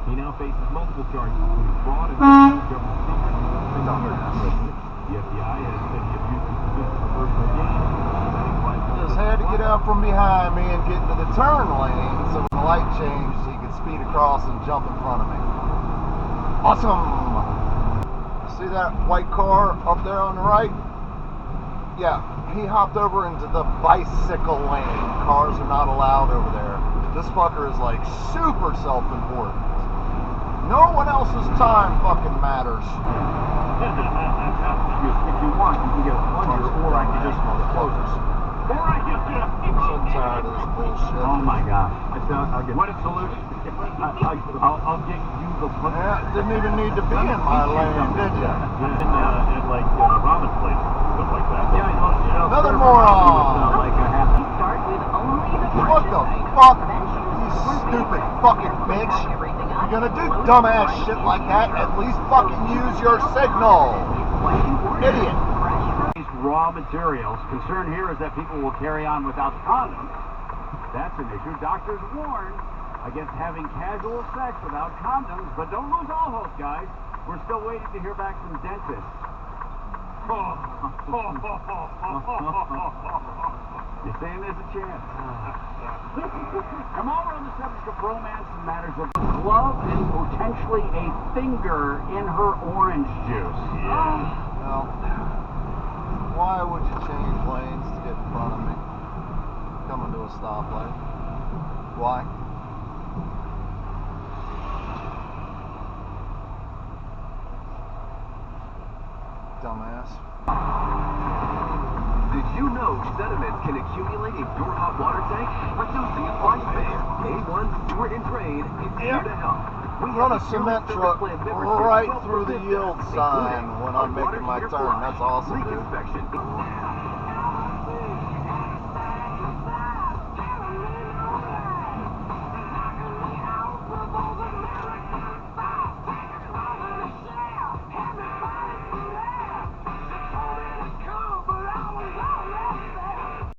He now faces multiple charges, including fraud and government secrets. The FBI has said he abused his position for personal gain. Just had to get out from behind me and get into the turn lane, so when the light changed, he could speed across and jump in front of me. Awesome! See that white car up there on the right? Yeah, he hopped over into the bicycle lane. Cars are not allowed over there. This fucker is like super self-important. No one else's time fucking matters. If you want, you can get a plunger, or I can just close this. Or I can just... I'm so tired of this bullshit. Oh my God. I'll get what a solution. I'll get you the plunger. Yeah, didn't even need to be in my lane, did you? In like ramen places and stuff like that. Yeah, I know. Another moron! Like a half. What the fuck? You stupid fucking bitch. If you're gonna do dumbass shit like that, at least fucking use your signal. Idiot. These raw materials. Concern here is that people will carry on without condoms. That's an issue. Doctors warn against having casual sex without condoms, but don't lose all hope, guys. We're still waiting to hear back from dentists. You're saying there's a chance? Come over on the subject of romance and matters of love and potentially a finger in her orange juice. Well, why would you change lanes to get in front of me? Coming to a stoplight. Why? Dumbass. Did you know sediment can accumulate in your hot water tank? Reducing its lifespan. A1 Sewer and Drain is here to help. We Run a cement truck right through the yield sign when I'm making my turn. That's awesome, dude. Inspection.